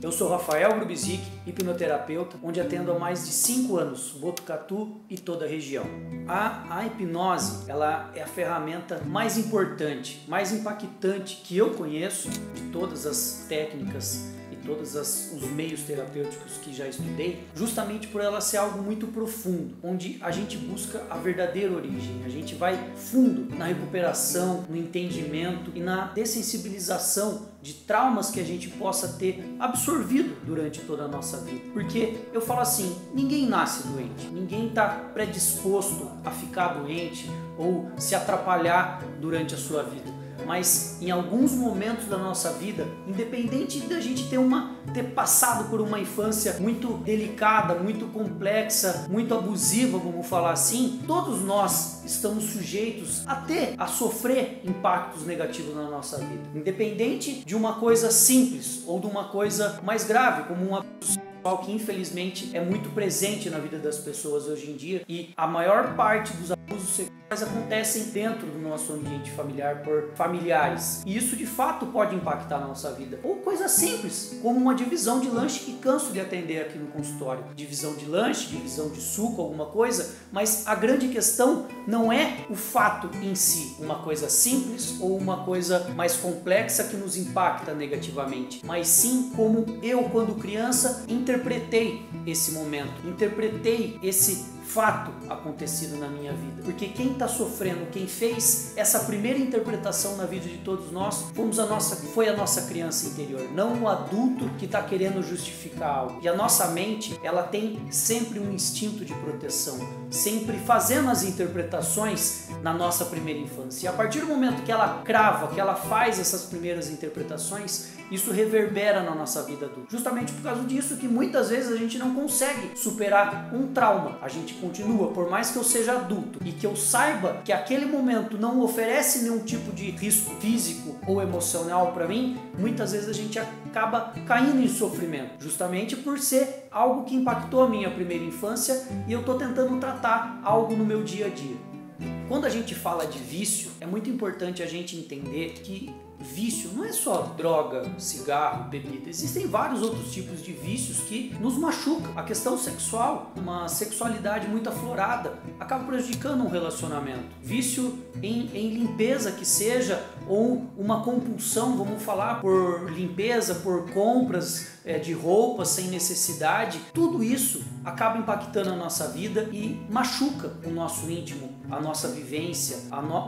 Eu sou Rafael Grubizic, hipnoterapeuta, onde atendo há mais de 5 anos, Botucatu e toda a região. A hipnose, ela é a ferramenta mais importante, mais impactante que eu conheço de todas as técnicas e todos os meios terapêuticos que já estudei, justamente por ela ser algo muito profundo, onde a gente busca a verdadeira origem, a gente vai fundo na recuperação, no entendimento e na dessensibilização de traumas que a gente possa ter absorvido durante toda a nossa vida. Porque eu falo assim, ninguém nasce doente, ninguém está predisposto a ficar doente ou se atrapalhar durante a sua vida. Mas em alguns momentos da nossa vida, independente da gente ter passado por uma infância muito delicada, muito complexa, muito abusiva, vamos falar assim, todos nós estamos sujeitos a sofrer impactos negativos na nossa vida. Independente de uma coisa simples ou de uma coisa mais grave, como um abuso sexual, que infelizmente é muito presente na vida das pessoas hoje em dia, e a maior parte dos abusos sexuais acontecem dentro do nosso ambiente familiar por familiares. E isso de fato pode impactar a nossa vida. Ou coisas simples, como uma divisão de lanche que canso de atender aqui no consultório. Divisão de lanche, divisão de suco, alguma coisa, mas a grande questão não é o fato em si, uma coisa simples ou uma coisa mais complexa que nos impacta negativamente, mas sim como eu, quando criança, interpretei esse momento, interpretei esse fato acontecido na minha vida. Porque quem está sofrendo, quem fez essa primeira interpretação na vida de todos nós, foi a nossa criança interior, não o adulto que está querendo justificar algo. E a nossa mente, ela tem sempre um instinto de proteção, sempre fazendo as interpretações na nossa primeira infância. E a partir do momento que ela crava, que ela faz essas primeiras interpretações, isso reverbera na nossa vida adulta. Justamente por causa disso que muitas vezes a gente não consegue superar um trauma. A gente continua, por mais que eu seja adulto e que eu saiba que aquele momento não oferece nenhum tipo de risco físico ou emocional para mim, muitas vezes a gente acaba caindo em sofrimento, justamente por ser algo que impactou a minha primeira infância e eu estou tentando tratar algo no meu dia a dia. Quando a gente fala de vício, é muito importante a gente entender que vício não é só droga, cigarro, bebida. Existem vários outros tipos de vícios que nos machucam. A questão sexual, uma sexualidade muito aflorada, acaba prejudicando um relacionamento. Vício em limpeza que seja, ou uma compulsão, vamos falar, por limpeza, por compras de roupas sem necessidade. Tudo isso acaba impactando a nossa vida e machuca o nosso íntimo, a nossa vivência,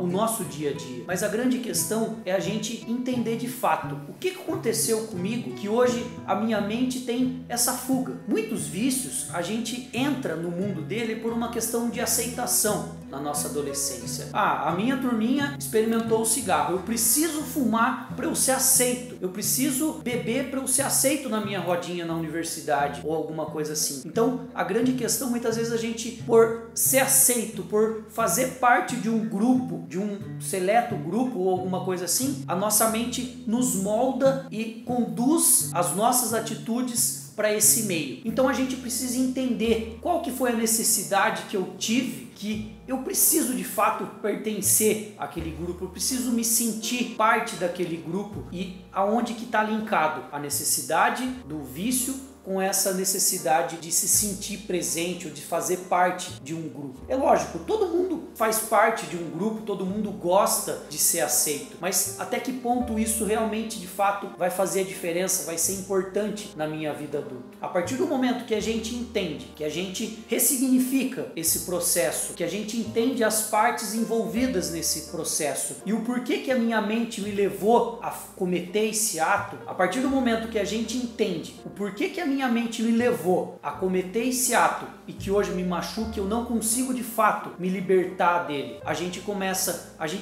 o nosso dia a dia. Mas a grande questão é a gente entender de fato o que aconteceu comigo que hoje a minha mente tem essa fuga. Muitos vícios a gente entra no mundo dele por uma questão de aceitação na nossa adolescência. A minha turminha experimentou o cigarro, eu preciso fumar para eu ser aceito, eu preciso beber para eu ser aceito na minha rodinha na universidade ou alguma coisa assim. Então a grande questão, muitas vezes a gente, por ser aceito, por fazer parte de um grupo, de um seleto grupo ou alguma coisa assim, a nossa mente nos molda e conduz as nossas atitudes para esse meio. Então a gente precisa entender qual que foi a necessidade que eu tive, que eu preciso de fato pertencer àquele grupo, eu preciso me sentir parte daquele grupo, e aonde que está linkado a necessidade do vício com essa necessidade de se sentir presente ou de fazer parte de um grupo. É lógico, todo mundo faz parte de um grupo, todo mundo gosta de ser aceito, mas até que ponto isso realmente de fato vai fazer a diferença, vai ser importante na minha vida adulta? A partir do momento que a gente entende, que a gente ressignifica esse processo, que a gente entende as partes envolvidas nesse processo e o porquê que a minha mente me levou a cometer esse ato, a partir do momento que a gente entende o porquê que a minha mente me levou a cometer esse ato e que hoje me machuca, eu não consigo de fato me libertar dele, a gente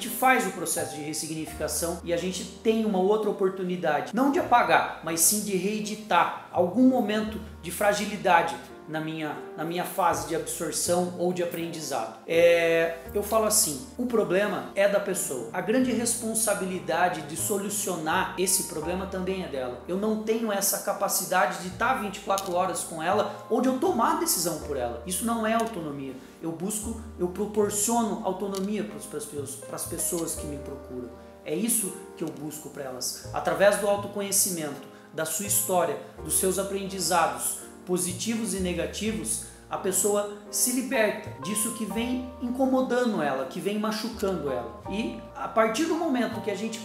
faz o processo de ressignificação e a gente tem uma outra oportunidade, não de apagar, mas sim de reeditar algum momento de fragilidade na minha fase de absorção ou de aprendizado. Eu falo assim, o problema é da pessoa. A grande responsabilidade de solucionar esse problema também é dela. Eu não tenho essa capacidade de estar 24 horas com ela ou de eu tomar a decisão por ela. Isso não é autonomia. Eu proporciono autonomia para as pessoas que me procuram. É isso que eu busco para elas. Através do autoconhecimento, da sua história, dos seus aprendizados positivos e negativos, a pessoa se liberta disso que vem incomodando ela, que vem machucando ela. E a partir do momento que a gente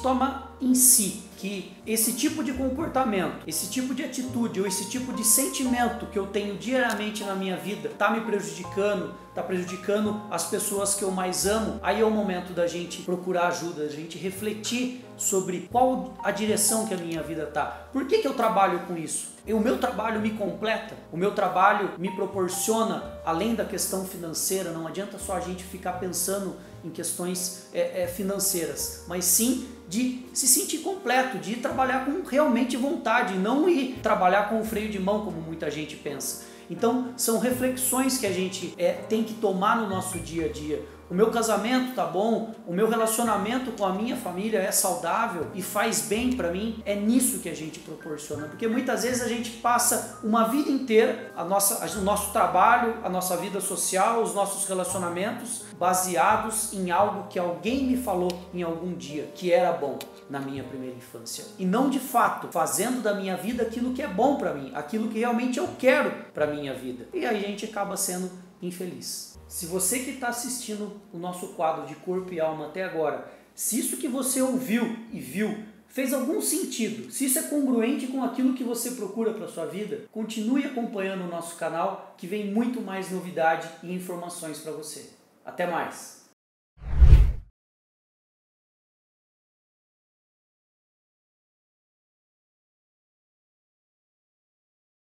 toma em si que esse tipo de comportamento, esse tipo de atitude ou esse tipo de sentimento que eu tenho diariamente na minha vida está me prejudicando, está prejudicando as pessoas que eu mais amo, aí é o momento da gente procurar ajuda, da gente refletir sobre qual a direção que a minha vida está. Por que eu trabalho com isso? O meu trabalho me completa, o meu trabalho me proporciona, além da questão financeira, não adianta só a gente ficar pensando em questões financeiras, mas sim de se sentir completo, de ir trabalhar com realmente vontade, não ir trabalhar com o freio de mão, como muita gente pensa. Então, são reflexões que a gente tem que tomar no nosso dia a dia. O meu casamento tá bom, o meu relacionamento com a minha família é saudável e faz bem para mim, é nisso que a gente proporciona. Porque muitas vezes a gente passa uma vida inteira, o nosso trabalho, a nossa vida social, os nossos relacionamentos baseados em algo que alguém me falou em algum dia que era bom na minha primeira infância. E não de fato fazendo da minha vida aquilo que é bom para mim, aquilo que realmente eu quero para minha vida. E aí a gente acaba sendo infeliz. Se você que está assistindo o nosso quadro de Corpo e Alma até agora, se isso que você ouviu e viu fez algum sentido, se isso é congruente com aquilo que você procura para a sua vida, continue acompanhando o nosso canal que vem muito mais novidade e informações para você. Até mais!